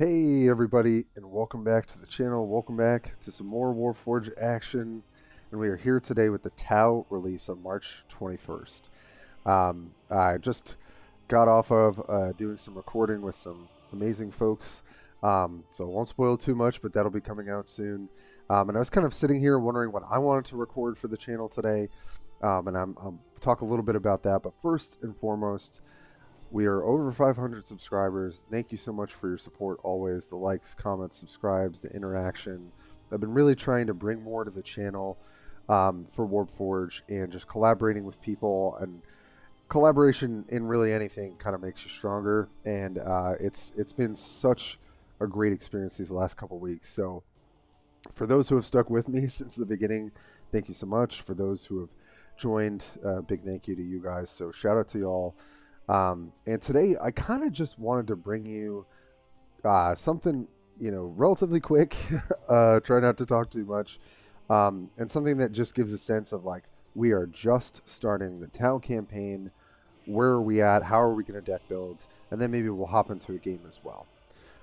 Hey everybody, and welcome back to the channel. Welcome back to some more Warforge action. And we are here today with the Tau release on March 21st. I just got off of doing some recording with some amazing folks. So I won't spoil too much, but that'll be coming out soon. And I was kind of sitting here wondering what I wanted to record for the channel today. And I'll talk a little bit about that. But first and foremost, we are over 500 subscribers. Thank you so much for your support always. The likes, comments, subscribes, the interaction. I've been really trying to bring more to the channel for Warpforge and just collaborating with people. And collaboration in really anything kind of makes you stronger. And it's been such a great experience these last couple weeks. So for those who have stuck with me since the beginning, thank you so much. For those who have joined, big thank you to you guys. So shout out to y'all. And today I kind of just wanted to bring you something, relatively quick. Try not to talk too much. And something that just gives a sense of like, we are just starting the Tau campaign. Where are we at? How are we going to deck build? And then maybe we'll hop into a game as well.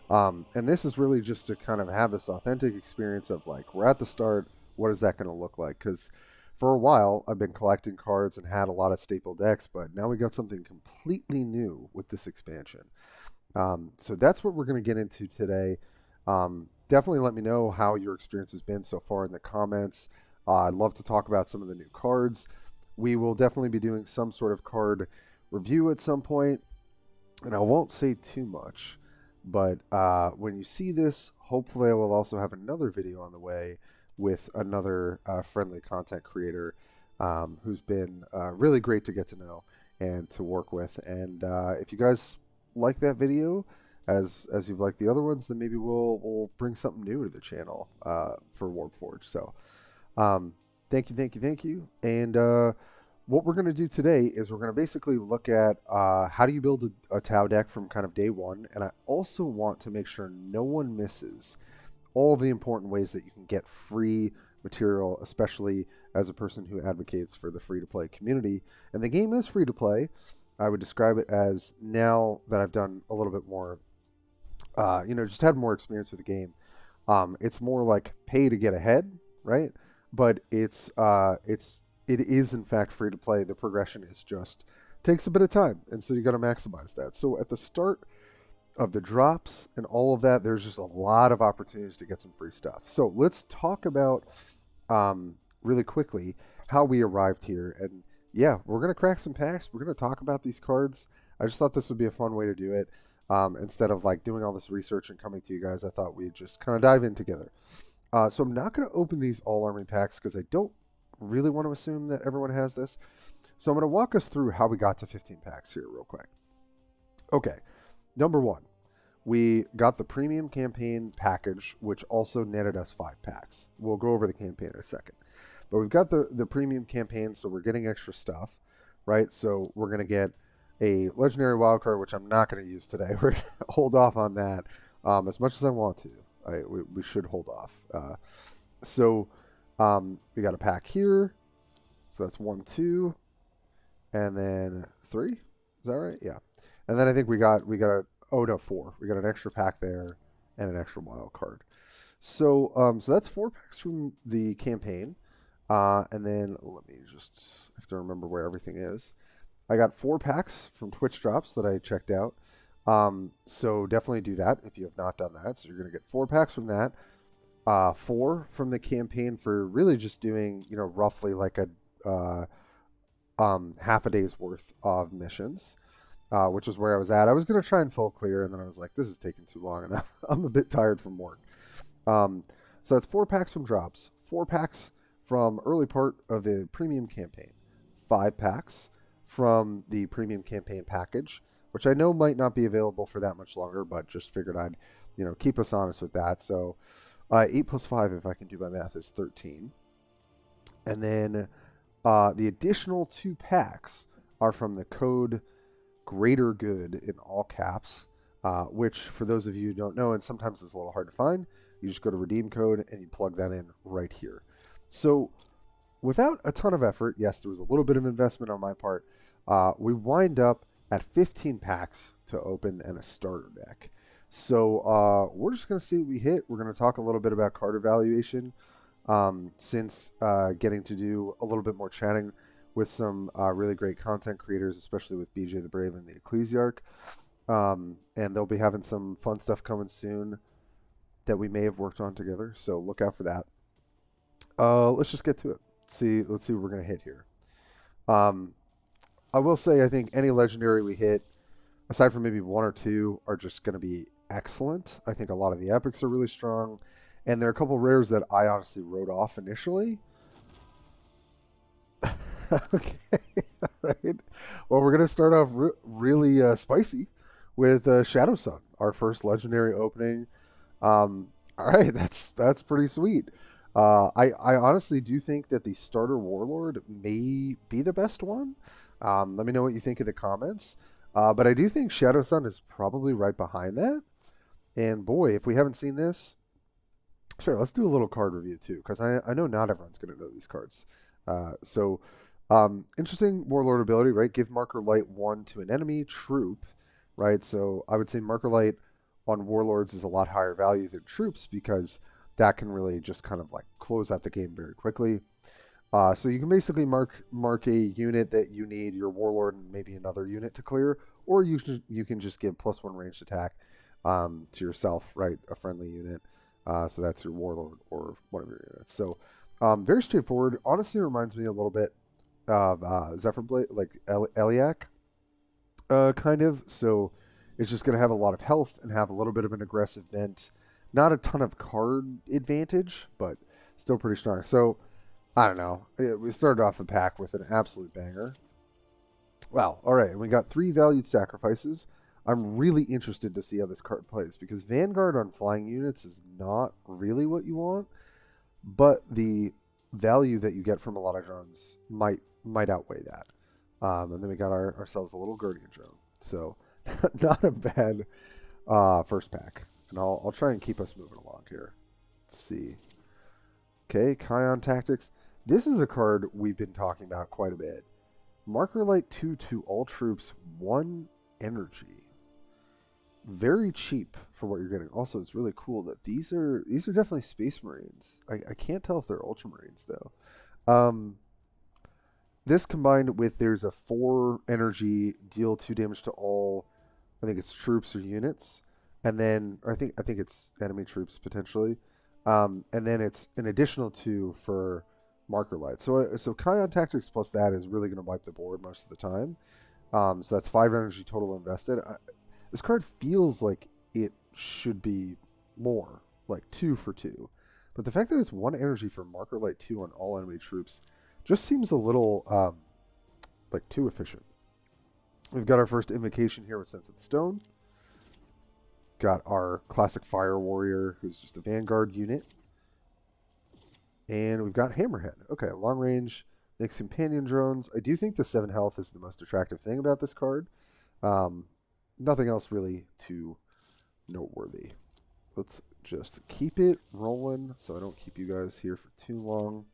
And this is really just to kind of have this authentic experience of like, we're at the start. What is that going to look like? Because for a while, I've been collecting cards and had a lot of staple decks, but now we got something completely new with this expansion. So that's what we're going to get into today. Definitely let me know how your experience has been so far in the comments. I'd love to talk about some of the new cards. We will definitely be doing some sort of card review at some point, and I won't say too much, but when you see this, hopefully I will also have another video on the way with another friendly content creator who's been really great to get to know and to work with. And if you guys like that video as you've liked the other ones, then maybe we'll bring something new to the channel for Warpforge. So thank you. And what we're going to do today is we're going to basically look at how do you build a Tau deck from kind of day one. And I also want to make sure no one misses all the important ways that you can get free material, especially as a person who advocates for the free-to-play community. And the game is free to play. I would describe it as, now that I've done a little bit more, just had more experience with the game, it's more like pay to get ahead, right? But it is in fact free to play. The progression is just takes a bit of time, and so you got to maximize that. So at the start of the drops and all of that, there's just a lot of opportunities to get some free stuff. So let's talk about really quickly how we arrived here. And yeah, we're going to crack some packs. We're going to talk about these cards. I just thought this would be a fun way to do it. Instead of like doing all this research and coming to you guys, I thought we'd just kind of dive in together. So I'm not going to open these all army packs because I don't really want to assume that everyone has this. So I'm going to walk us through how we got to 15 packs here real quick. Okay. Number one, we got the premium campaign package, which also netted us 5 packs. We'll go over the campaign in a second. But we've got the premium campaign, so we're getting extra stuff, right? So we're going to get a legendary wildcard, which I'm not going to use today. We're going to hold off on that as much as I want to. We should hold off. So we got a pack here. So that's 1, 2, and then 3. Is that right? Yeah. And then I think we got 4. We got an extra pack there and an extra wild card. So so that's 4 packs from the campaign. And then let me just, I have to remember where everything is. I got 4 packs from Twitch drops that I checked out. So definitely do that if you have not done that. So you're going to get 4 packs from that. 4 from the campaign for really just doing, roughly like a half a day's worth of missions. Which is where I was at. I was going to try and full clear, and then I was like, this is taking too long, and I'm a bit tired from work. So that's 4 packs from drops, 4 packs from early part of the premium campaign, 5 packs from the premium campaign package, which I know might not be available for that much longer, but just figured I'd, keep us honest with that. So 8 plus 5, if I can do my math, is 13. And then the additional 2 packs are from the code Greater Good in all caps, which for those of you who don't know, and sometimes it's a little hard to find, you just go to redeem code and you plug that in right here. So without a ton of effort, yes, there was a little bit of investment on my part, we wind up at 15 packs to open and a starter deck. So we're just going to see what we hit. We're going to talk a little bit about card evaluation, since getting to do a little bit more chatting with some really great content creators, especially with BJ the Brave and the Ecclesiarch. And they'll be having some fun stuff coming soon that we may have worked on together. So look out for that. Let's just get to it. Let's see what we're going to hit here. I will say, I think any legendary we hit, aside from maybe one or two, are just going to be excellent. I think a lot of the epics are really strong. And there are a couple rares that I honestly wrote off initially. Okay, all right. Well, we're going to start off really spicy with Shadow Sun, our first legendary opening. All right, that's pretty sweet. I honestly do think that the starter Warlord may be the best one. Let me know what you think in the comments. But I do think Shadow Sun is probably right behind that. And boy, if we haven't seen this, sure, let's do a little card review too, because I know not everyone's going to know these cards. Interesting Warlord ability, right? Give Marker Light 1 to an enemy troop, right? So I would say Marker Light on Warlords is a lot higher value than troops, because that can really just kind of like close out the game very quickly. So you can basically mark a unit that you need your Warlord and maybe another unit to clear, or you can just give +1 ranged attack to yourself, right? A friendly unit. So that's your Warlord or one of your units. So very straightforward. Honestly, reminds me a little bit of Zephyr Blade, like Eliac, kind of. So it's just going to have a lot of health and have a little bit of an aggressive bent. Not a ton of card advantage, but still pretty strong. So I don't know. We started off the pack with an absolute banger. Wow. All right. We got 3 valued sacrifices. I'm really interested to see how this card plays, because Vanguard on flying units is not really what you want, but the value that you get from a lot of drones might outweigh that. And then we got ourselves a little Guardian drone. So not a bad first pack. And I'll try and keep us moving along here. Let's see. Okay, Kion Tactics. This is a card we've been talking about quite a bit. Marker Light 2 to all troops, 1 energy. Very cheap for what you're getting. Also, it's really cool that these are definitely Space Marines. I can't tell if they're Ultramarines though. This combined with, there's a 4 energy, deal 2 damage to all, I think it's troops or units, and then I think it's enemy troops potentially, and then it's an additional 2 for Marker Light. So Kion Tactics plus that is really going to wipe the board most of the time. So that's 5 energy total invested. This card feels like it should be more, like 2 for 2. But the fact that it's 1 energy for Marker Light 2 on all enemy troops just seems a little like too efficient. We've got our first invocation here with Sense of the Stone. Got our classic Fire Warrior, who's just a Vanguard unit. And we've got Hammerhead. Okay, long range, mixed companion drones. I do think the 7 health is the most attractive thing about this card. Nothing else really too noteworthy. Let's just keep it rolling so I don't keep you guys here for too long.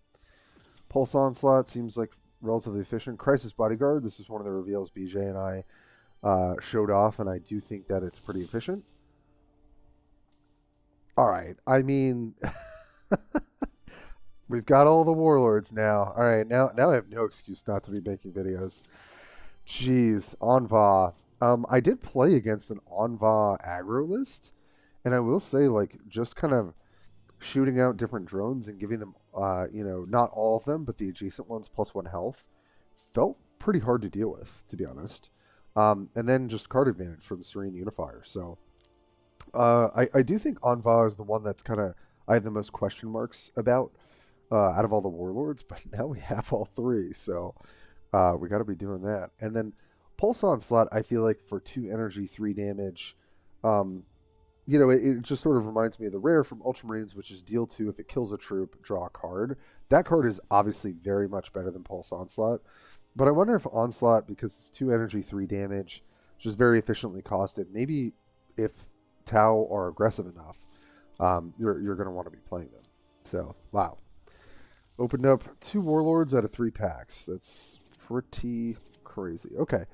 Pulse Onslaught seems like relatively efficient. Crisis Bodyguard, this is one of the reveals BJ and I showed off, and I do think that it's pretty efficient. All right, I mean, we've got all the Warlords now. All right, now I have no excuse not to be making videos. Jeez, Enva. I did play against an Enva aggro list, and I will say, like, just kind of shooting out different drones and giving them, not all of them, but the adjacent ones +1 health, felt pretty hard to deal with, to be honest. And then just card advantage for the Serene Unifier. So I do think Enva is the one that's kind of, I have the most question marks about out of all the Warlords, but now we have all 3, so we got to be doing that. And then Pulse Onslaught, I feel like for 2 energy, 3 damage, it just sort of reminds me of the rare from Ultramarines, which is deal 2 if it kills a troop, draw a card. That card is obviously very much better than Pulse Onslaught, but I wonder if Onslaught, because it's 2 energy, 3 damage, just very efficiently costed, maybe if Tau are aggressive enough, you're going to want to be playing them. So, wow. Opened up 2 Warlords out of 3 packs. That's pretty crazy. Okay.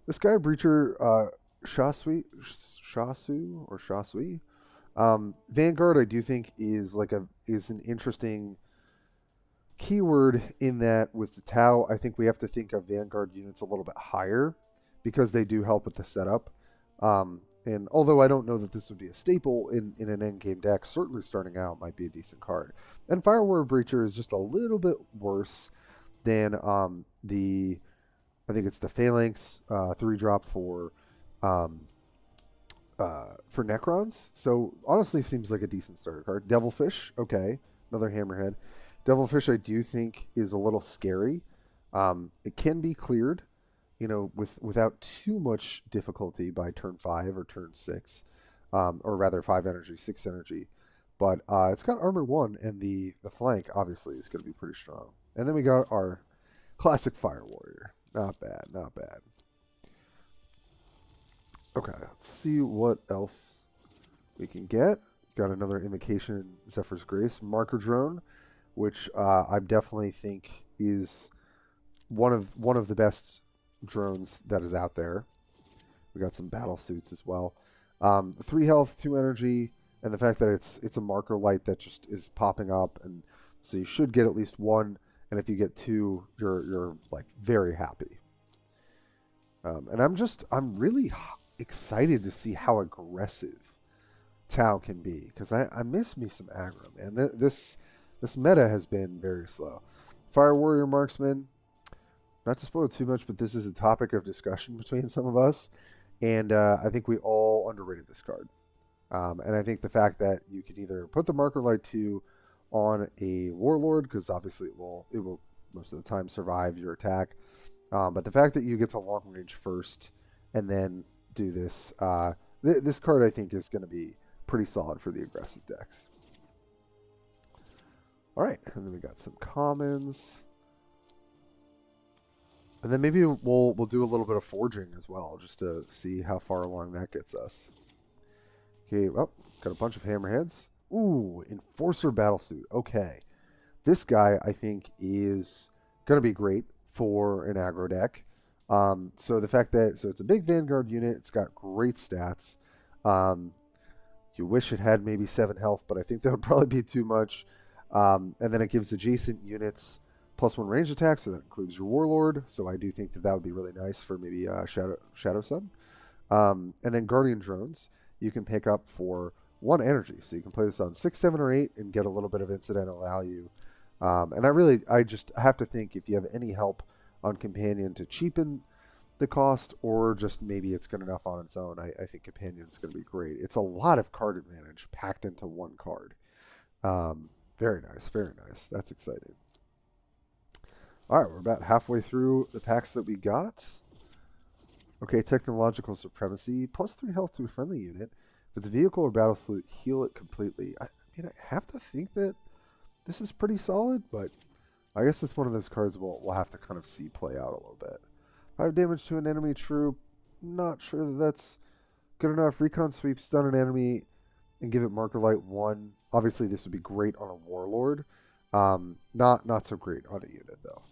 The Sky Breacher, Shasu or Shasui. Vanguard, I do think is an interesting keyword in that with the Tau, I think we have to think of Vanguard units a little bit higher because they do help with the setup. And although I don't know that this would be a staple in an endgame deck, certainly starting out might be a decent card. And Firewall Breacher is just a little bit worse than I think it's the Phalanx 3-drop for Necrons. So honestly seems like a decent starter card. Devilfish, okay. Another Hammerhead. Devilfish I do think is a little scary. It can be cleared, without too much difficulty by turn 5 or turn 6. Or rather 5 energy, 6 energy. But it's got armor 1, and the flank obviously is going to be pretty strong. And then we got our classic Fire Warrior. Not bad, not bad. Okay, let's see what else we can get. Got another Invocation Zephyr's Grace marker drone, which I definitely think is one of the best drones that is out there. We got some battle suits as well. 3 health, 2 energy, and the fact that it's a marker light that just is popping up, and so you should get at least 1, and if you get 2, you're like very happy. And I'm really excited to see how aggressive Tau can be, because I miss me some aggro, man. This meta has been very slow. Fire Warrior Marksman, not to spoil too much, but this is a topic of discussion between some of us, and I think we all underrated this card. And I think the fact that you can either put the Marker Light 2 on a Warlord, because obviously it will most of the time survive your attack, but the fact that you get to long range first and then do this, this card I think is going to be pretty solid for the aggressive decks. All right, and then we got some commons, and then maybe we'll do a little bit of forging as well, just to see how far along that gets us. Okay, well, got a bunch of hammerheads. Ooh, Enforcer Battlesuit. Okay, this guy I think is going to be great for an aggro deck. So the fact that it's a big Vanguard unit, it's got great stats. You wish it had maybe 7 health, but I think that would probably be too much. And then it gives adjacent units +1 range attack, so that includes your Warlord. So I do think that would be really nice for maybe Shadow Sun. And then Guardian Drones, you can pick up for 1 energy. So you can play this on 6, 7, or 8 and get a little bit of incidental value. And I just have to think if you have any help on Companion to cheapen the cost, or just maybe it's good enough on its own, I think Companion's going to be great. It's a lot of card advantage packed into 1 card. Very nice, very nice. That's exciting. All right, we're about halfway through the packs that we got. Okay, Technological Supremacy, +3 health to a friendly unit. If it's a vehicle or battle suit, heal it completely. I mean, I have to think that this is pretty solid, but I guess it's one of those cards we'll have to kind of see play out a little bit. 5 damage to an enemy troop. Not sure that that's good enough. Recon Sweep, stun an enemy, and give it Marker Light 1. Obviously, this would be great on a Warlord. Not so great on a unit, though.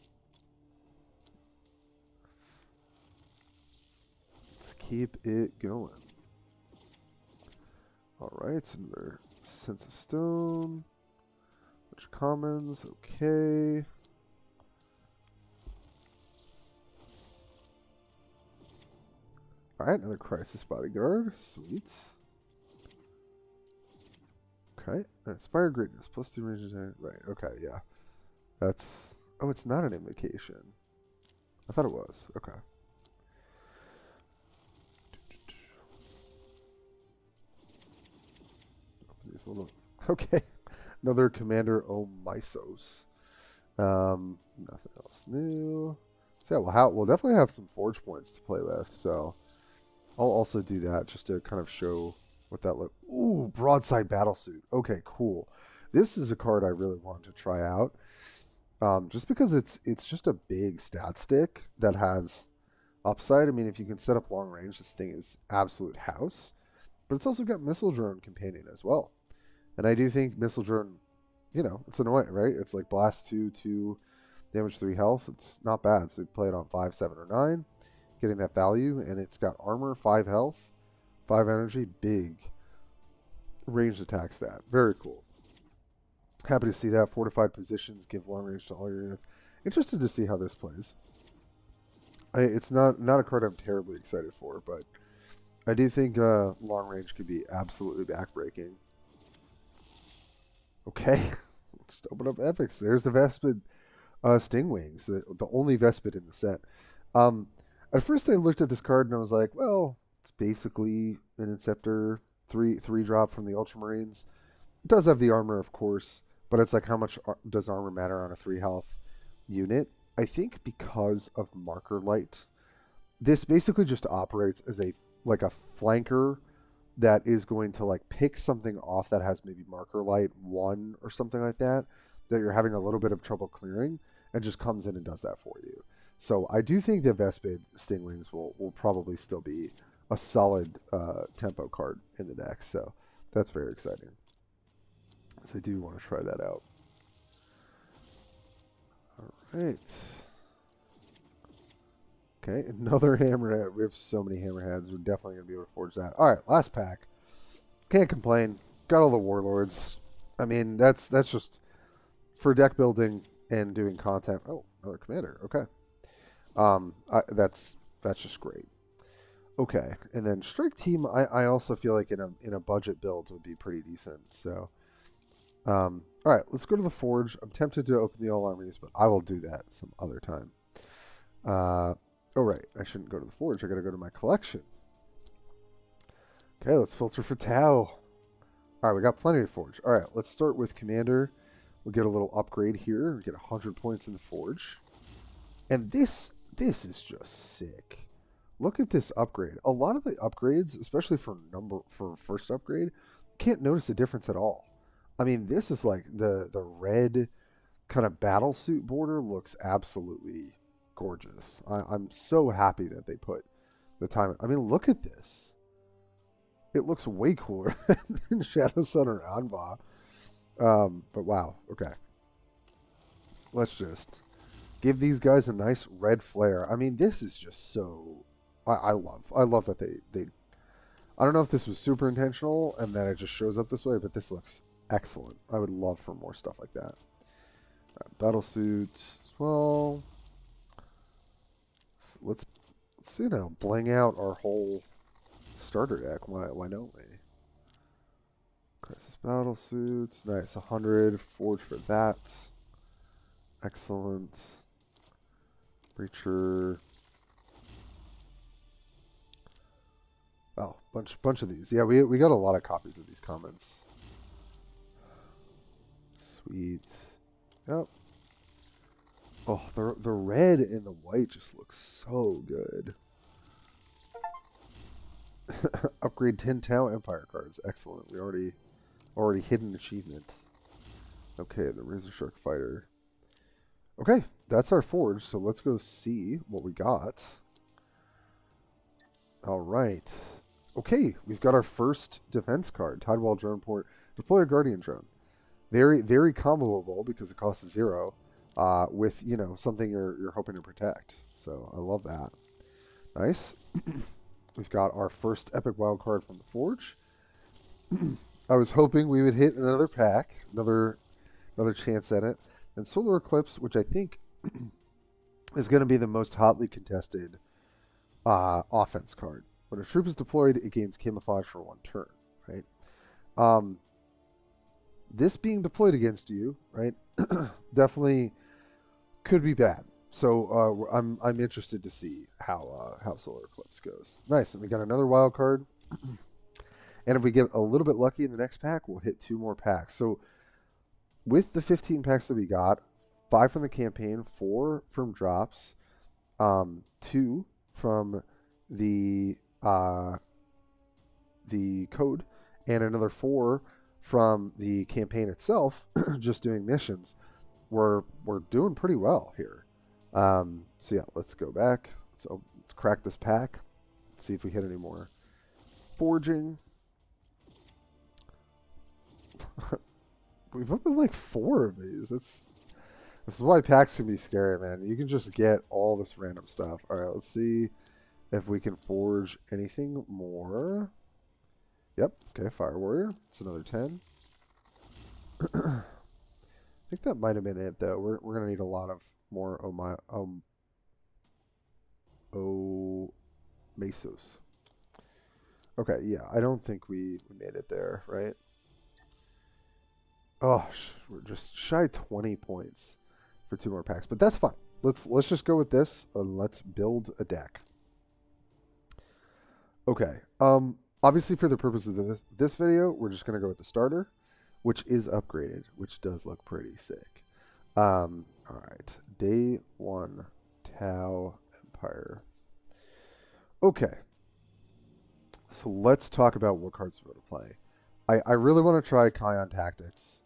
Let's keep it going. Alright, another Sense of Stone. Which commons, okay. Alright, another Crisis Bodyguard. Sweet. Okay. Inspired Greatness. +2 range attack. Right, okay, yeah. That's... Oh, it's not an invocation. I thought it was. Okay. Open these little... Okay. Another Commander Omysos. Nothing else new. So yeah, we'll definitely have some forge points to play with, so... I'll also do that just to kind of show what that looks. Ooh, Broadside Battlesuit. Okay, cool. This is a card I really wanted to try out. Just because it's just a big stat stick that has upside. I mean, if you can set up long range, this thing is absolute house. But it's also got Missile Drone Companion as well. And I do think Missile Drone, it's annoying, right? It's like Blast 2, 2, damage 3 health. It's not bad. So you play it on 5, 7, or 9. getting that value, and it's got armor, 5 health, 5 energy, big ranged attack stat. Very cool. Happy to see that. Fortified positions give long range to all your units. Interested to see how this plays. It's not a card I'm terribly excited for, but I do think long range could be absolutely backbreaking. Okay, just open up epics. There's the Vespid Stingwings, the only Vespid in the set. At first I looked at this card and I was like, well, it's basically an Inceptor 3 drop from the Ultramarines. It does have the armor, of course, but it's like, how much does armor matter on a 3 health unit? I think because of Marker Light, this basically just operates as a flanker that is going to like pick something off that has maybe Marker Light 1 or something like that you're having a little bit of trouble clearing, and just comes in and does that for you. So I do think the Vespid Stingwings will probably still be a solid tempo card in the deck. So that's very exciting. So I do want to try that out. All right. Okay, another Hammerhead. We have so many Hammerheads. We're definitely going to be able to forge that. All right, last pack. Can't complain. Got all the Warlords. I mean, that's just for deck building and doing content. Oh, another Commander. Okay. That's just great. Okay, and then Strike Team, I also feel like in a budget build would be pretty decent. So, all right, let's go to the Forge. I'm tempted to open the all armies, but I will do that some other time. Oh, right. I shouldn't go to the Forge. I got to go to my collection. Okay, let's filter for Tau. All right, we got plenty to Forge. All right, let's start with Commander. We'll get a little upgrade here. We get 100 points in the Forge. And this is just sick. Look at this upgrade. A lot of the upgrades, especially for first upgrade, can't notice a difference at all. I mean, this is like the red kind of battle suit border looks absolutely gorgeous. I'm so happy that they put the time. I mean, look at this. It looks way cooler than Shadow Sun or Anva. But wow, okay. Let's just give these guys a nice red flare. I mean, this is just so... I love that they... I don't know if this was super intentional and that it just shows up this way, but this looks excellent. I would love for more stuff like that. Battlesuit as well. Let's you know, bling out our whole starter deck. Why don't we? Crisis Battlesuits. Nice. 100. Forge for that. Excellent. Breacher. Oh, bunch of these. Yeah, we got a lot of copies of these comments. Sweet. Yep. Oh, the red and the white just looks so good. Upgrade 10 Tau Empire cards. Excellent. We already hit an achievement. Okay, the Razor Shark Fighter. Okay, that's our Forge, so let's go see what we got. All right. Okay, we've got our first defense card, Tidewall Drone Port. Deploy a Guardian Drone. Very, very comboable because it costs 0 with, you know, something you're hoping to protect. So I love that. Nice. We've got our first epic wild card from the Forge. I was hoping we would hit another pack, another chance at it. And Solar Eclipse, which I think is going to be the most hotly contested offense card. When a troop is deployed, it gains camouflage for 1 turn, right? This being deployed against you, right, definitely could be bad. So I'm interested to see how Solar Eclipse goes. Nice, and we got another wild card. And if we get a little bit lucky in the next pack, we'll hit 2 more packs. So with the 15 packs that we got, 5 from the campaign, 4 from drops, 2 from the code, and another 4 from the campaign itself, just doing missions. We're doing pretty well here. So yeah, let's go back. So let's crack this pack. See if we hit any more. Forging. We've opened like 4 of these. This is why packs can be scary, man. You can just get all this random stuff. All right, let's see. if we can forge anything more. Yep, okay, Fire Warrior. It's another 10. I think that might have been it, though. We're going to need a lot of more Mesos. Okay, yeah, I don't think we made it there, right? Oh, we're just shy 20 points for 2 more packs, but that's fine. Let's just go with this and let's build a deck. Okay. Obviously for the purpose of this video, we're just gonna go with the starter, which is upgraded, which does look pretty sick. All right. Day 1, Tau Empire. Okay. So let's talk about what cards we're gonna play. I really want to try Kion Tactics.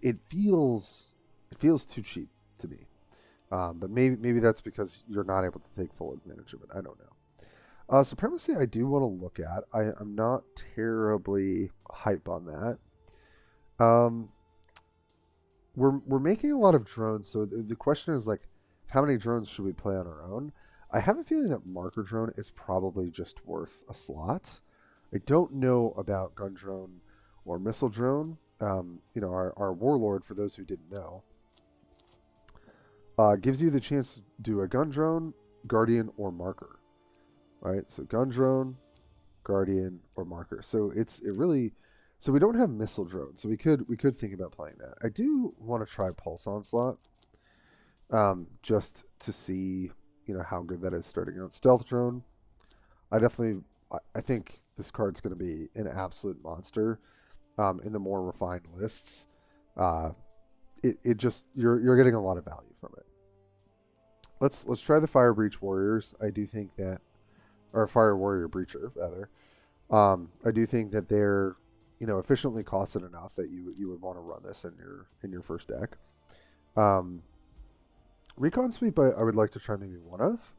It feels too cheap to me. But maybe that's because you're not able to take full advantage of it. I don't know. Supremacy I do want to look at. I'm not terribly hype on that. We're making a lot of drones, so the question is like, how many drones should we play on our own? I have a feeling that marker drone is probably just worth a slot. I don't know about gun drone or missile drone. Our warlord, for those who didn't know, gives you the chance to do a gun drone, guardian, or marker. Right? So gun drone, guardian, or marker. So so we don't have missile drone. So we could think about playing that. I do want to try pulse onslaught, just to see how good that is starting out. Stealth drone. I think this card's going to be an absolute monster. In the more refined lists, you're getting a lot of value from it. Let's try the Fire Breach Warriors. I do think that, or Fire Warrior Breacher rather. I do think that they're efficiently costed enough that you would want to run this in your first deck. Recon Sweep I would like to try maybe one of.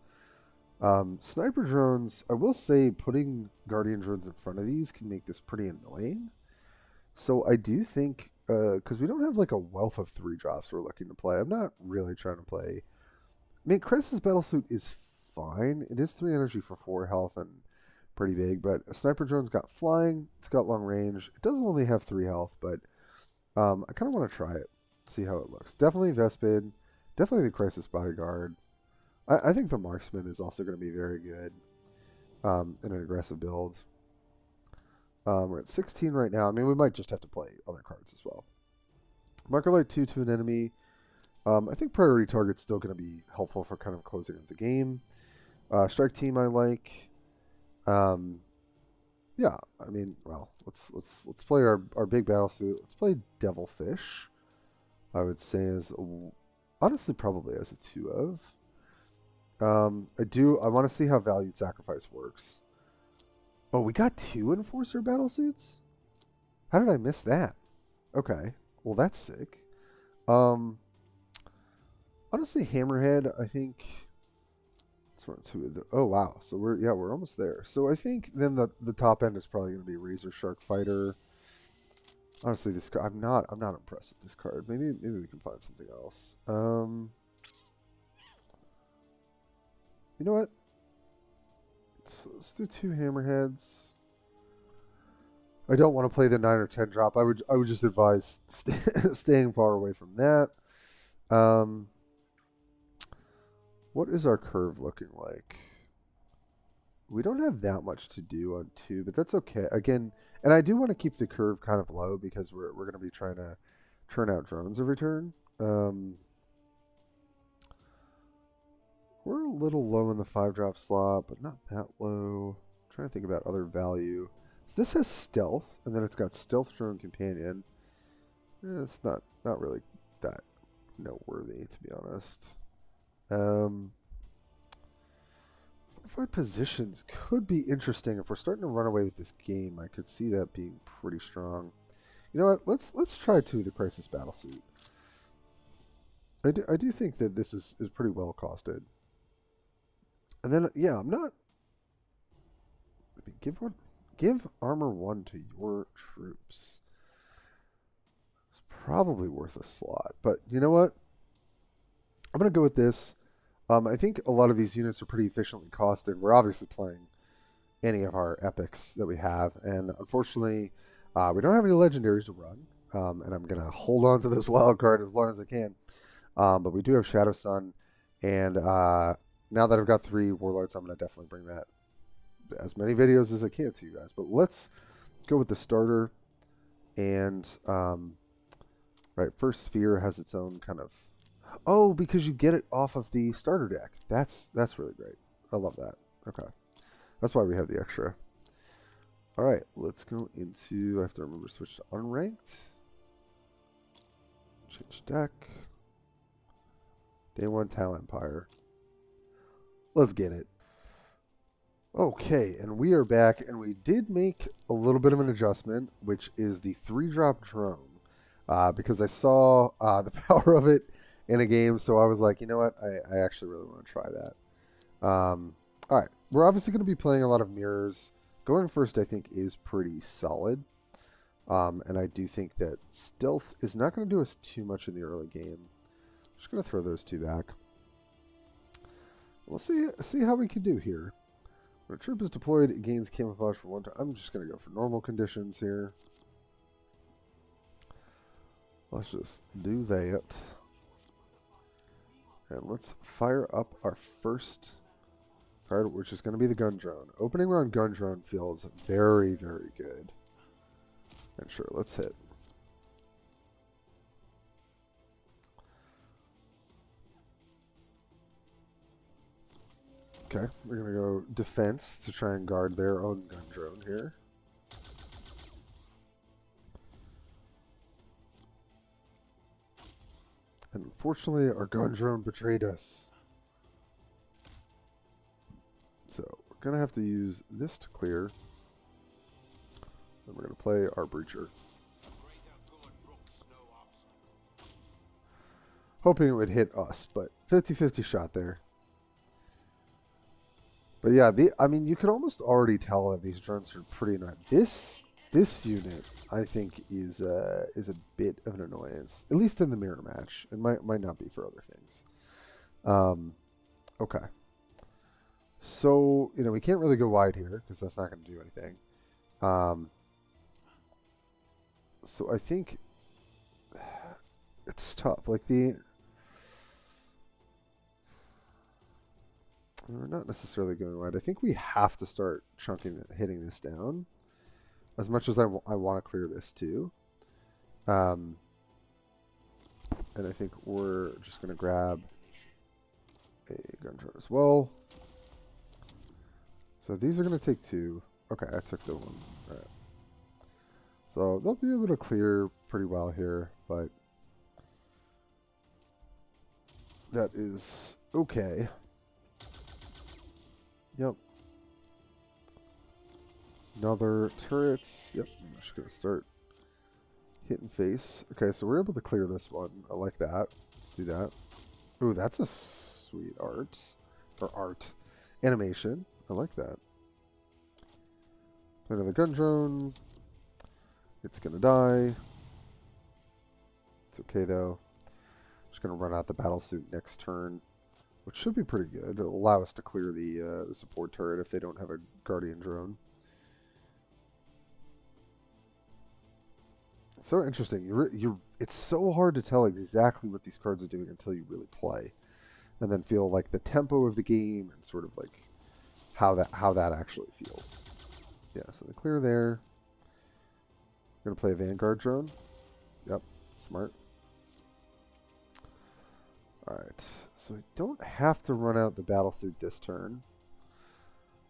Sniper drones, I will say putting Guardian drones in front of these can make this pretty annoying. So I do think, because we don't have like a wealth of 3-drops we're looking to play, I'm not really trying to play. I mean, Crisis Battlesuit is fine. It is 3 energy for 4 health and pretty big, but a Sniper Drone's got flying, it's got long range. It does only have 3 health, but I kind of want to try it, see how it looks. Definitely Vespid, definitely the Crisis Bodyguard. I think the Marksman is also going to be very good in an aggressive build. We're at 16 right now. I mean, we might just have to play other cards as well. Marker Light 2 to an enemy. I think Priority Target's still going to be helpful for kind of closing out the game. Strike Team I like. Yeah, I mean, well, let's play our big battle suit. Let's play Devilfish. I would say honestly probably as a 2 of. I want to see how Valued Sacrifice works. Oh, we got 2 Enforcer battle suits? How did I miss that? Okay. Well, that's sick. Honestly, Hammerhead, I think. Let's run 2 of the. Oh, wow. So we're almost there. So I think then the top end is probably going to be Razor Shark Fighter. Honestly, this card, I'm not impressed with this card. Maybe we can find something else. You know what? Let's do 2 Hammerheads. I don't want to play the 9 or 10 drop. I would just advise staying far away from that. What is our curve looking like? We don't have that much to do on 2, but that's okay. Again, and I do want to keep the curve kind of low because we're going to be trying to churn out drones every turn. We're a little low in the 5-drop slot, but not that low. I'm trying to think about other value. So this has stealth, and then it's got stealth drone companion. It's not really that noteworthy, to be honest. Fortified positions could be interesting. If we're starting to run away with this game, I could see that being pretty strong. You know what? Let's try 2 of the Crisis Battlesuit. I do think that this is pretty well costed. And then, yeah, I'm not... Give armor 1 to your troops. It's probably worth a slot. But you know what? I'm going to go with this. I think a lot of these units are pretty efficiently costed. We're obviously playing any of our epics that we have, and unfortunately, we don't have any legendaries to run. And I'm gonna hold on to this wild card as long as I can. But we do have Shadow Sun, and now that I've got 3 Warlords, I'm gonna definitely bring that as many videos as I can to you guys. But let's go with the starter, and right, first sphere has its own kind of. Oh, because you get it off of the starter deck. That's really great. I love that. Okay, that's why we have the extra. All right, let's go into. I have to remember to switch to unranked. Change deck. Day 1 Tau Empire. Let's get it. Okay, and we are back, and we did make a little bit of an adjustment, which is the 3-drop drone, because I saw the power of it in a game, so I was like, you know what, I actually really want to try that. All right, we're obviously going to be playing a lot of mirrors. Going first, I think, is pretty solid, and I do think that stealth is not going to do us too much in the early game. I'm just going to throw those 2 back. We'll see how we can do here. When a troop is deployed, it gains camouflage for 1 time. I'm just going to go for normal conditions here. Let's just do that. And let's fire up our first card, which is going to be the gun drone. Opening round gun drone feels very, very good. And sure, let's hit. Okay, we're going to go defense to try and guard their own gun drone here. And unfortunately, our gun drone betrayed us. So we're going to have to use this to clear. And we're going to play our breacher. Hoping it would hit us, but 50-50 shot there. But yeah, I mean, you can almost already tell that these drones are pretty annoying. This unit, I think, is a bit of an annoyance, at least in the mirror match. It might not be for other things. Okay. So, you know, we can't really go wide here because that's not going to do anything. So I think it's tough. Like we're not necessarily going wide. I think we have to start hitting this down. As much as I want to clear this too. And I think we're just going to grab a gun drone as well. So these are going to take 2. Okay, I took the 1. All right. So they'll be able to clear pretty well here, but that is okay. Yep. Another turret. Yep, I'm just going to start hitting face. Okay, so we're able to clear this one. I like that. Let's do that. Ooh, that's a sweet art. Or art. Animation. I like that. Play another gun drone. It's going to die. It's okay, though. Just going to run out the battle suit next turn, which should be pretty good. It'll allow us to clear the support turret if they don't have a guardian drone. It's so interesting. It's so hard to tell exactly what these cards are doing until you really play, and then feel like the tempo of the game and sort of like how that actually feels. Yeah, so the clear there. I'm gonna play a Vanguard drone. Yep, smart. Alright, so we don't have to run out the battlesuit this turn.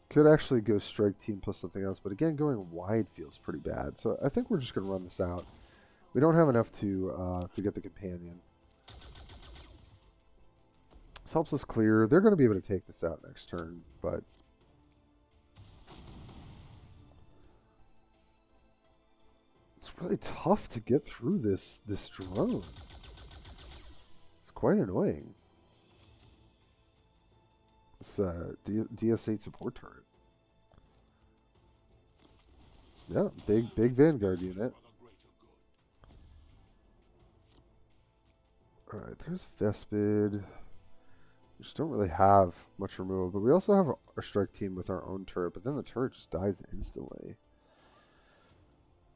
Could actually go strike team plus something else, but again, going wide feels pretty bad. So I think we're just going to run this out. We don't have enough to get the companion. This helps us clear. They're going to be able to take this out next turn, but it's really tough to get through this drone. It's quite annoying. This DS8 support turret. Yeah, big Vanguard unit. Alright, there's Vespid. just don't really have much removal. But we also have our strike team with our own turret, but then the turret just dies instantly.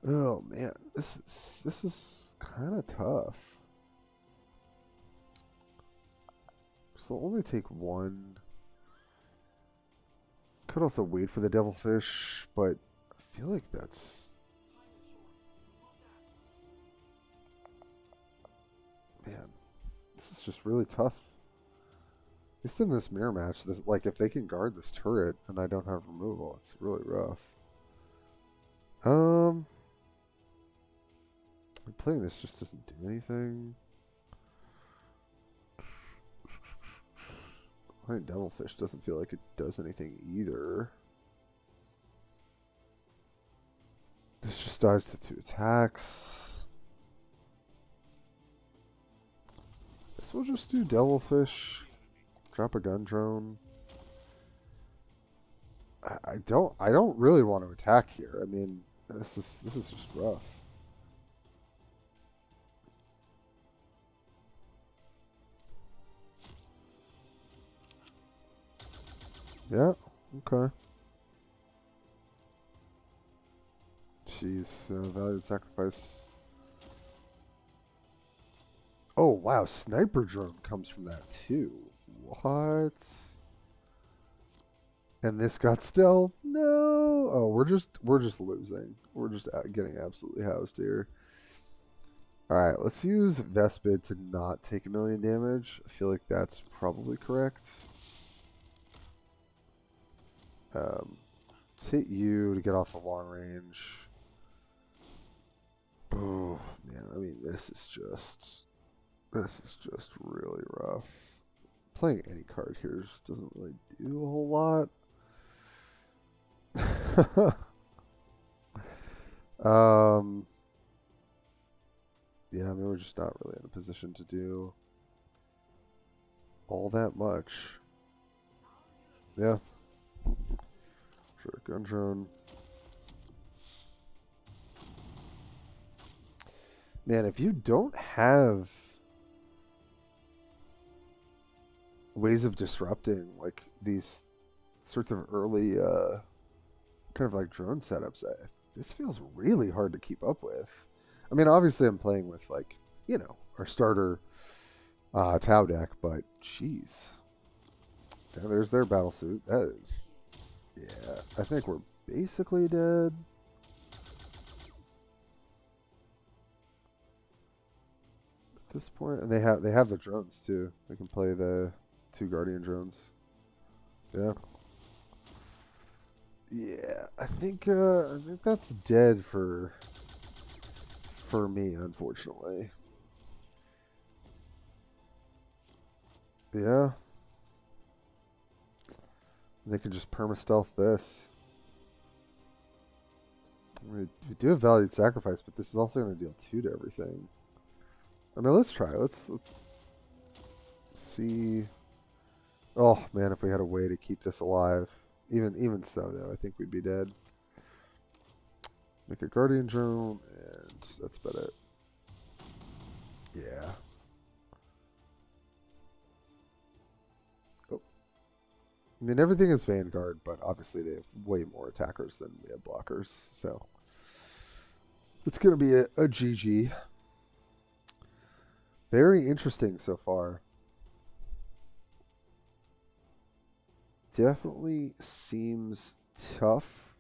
Oh man, this is kind of tough. So I'll only take one. Could also wait for the devilfish, but I feel like that's... Man, this is just really tough. At least in this mirror match, this, like, if they can guard this turret and I don't have removal, it's really rough. Playing this just doesn't do anything. Playing devilfish doesn't feel like it does anything either. This just dies to 2 attacks. Guess we'll just do devilfish. Drop a gun drone. I don't really want to attack here. I mean, this is just rough. Yeah, okay. Jeez, valued sacrifice. Oh wow, sniper drone comes from that too. What? And this got stealth? No. Oh, we're just losing. We're just getting absolutely housed here. All right, let's use Vespid to not take 1,000,000 damage. I feel like that's probably correct. Let's hit you to get off the long range. Oh man, I mean this is just really rough. Playing any card here just doesn't really do a whole lot. Yeah, I mean we're just not really in a position to do all that much. Yeah. Sure, gun drone. Man, if you don't have ways of disrupting like these sorts of early kind of like drone setups, this feels really hard to keep up with. I mean, obviously I'm playing with like, you know, our starter Tau deck, but jeez. Yeah, there's their battle suit. That is, yeah, I think we're basically dead. At this point, and they have the drones too. They can play the 2 Guardian drones. Yeah. Yeah, I think that's dead for me, unfortunately. Yeah. They can just perma-stealth this. We do have valued sacrifice, but this is also going to deal 2 to everything. I mean, let's try. Let's see. Oh man, if we had a way to keep this alive. Even so, though, I think we'd be dead. Make a Guardian drone, and that's about it. Yeah. Oh. I mean, everything is Vanguard, but obviously they have way more attackers than we have blockers, so it's going to be a GG. Very interesting so far. Definitely seems tough,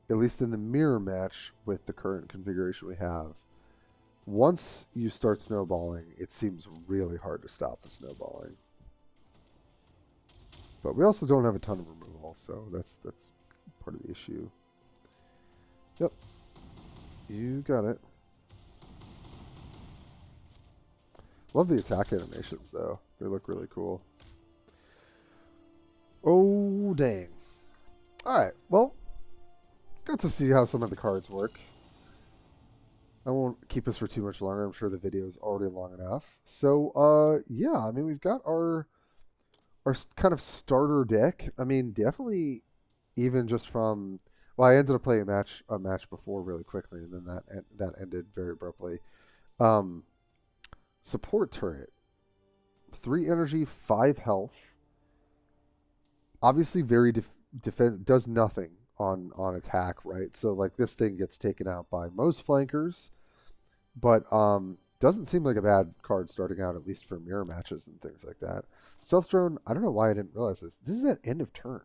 at least in the mirror match with the current configuration we have. Once you start snowballing, it seems really hard to stop the snowballing. But we also don't have a ton of removal, so that's part of the issue. Yep. You got it. Love the attack animations, though. They look really cool. Oh, dang. Alright, well, got to see how some of the cards work. I won't keep us for too much longer. I'm sure the video is already long enough. So, yeah, I mean, we've got our kind of starter deck. I mean, definitely even just from... Well, I ended up playing a match before really quickly, and then that ended very abruptly. Support turret. 3 energy, 5 health. Obviously, very defense does nothing on attack, right? So like this thing gets taken out by most flankers, but doesn't seem like a bad card starting out, at least for mirror matches and things like that. Stealth drone, I don't know why I didn't realize this. This is at end of turn.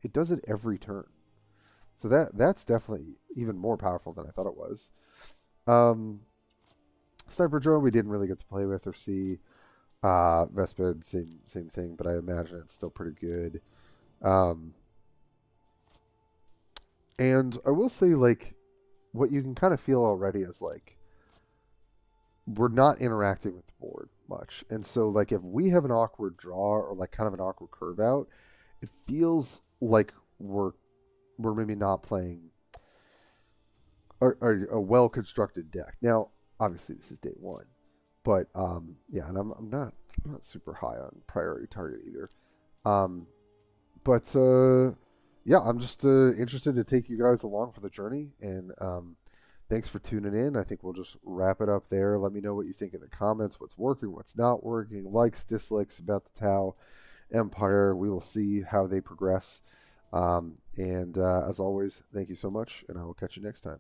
It does it every turn. So that's definitely even more powerful than I thought it was. Sniper drone we didn't really get to play with or see. Vespid, same thing, but I imagine it's still pretty good. And I will say, like, what you can kind of feel already is like we're not interacting with the board much, and so like if we have an awkward draw or like kind of an awkward curve out, it feels like we're maybe not playing a well constructed deck. Now, obviously, this is day one, but yeah, and I'm not super high on priority target either. But yeah, I'm just interested to take you guys along for the journey, and thanks for tuning in. I think we'll just wrap it up there. Let me know what you think in the comments, what's working, what's not working, likes, dislikes about the Tau Empire. We will see how they progress. And as always, thank you so much, and I will catch you next time.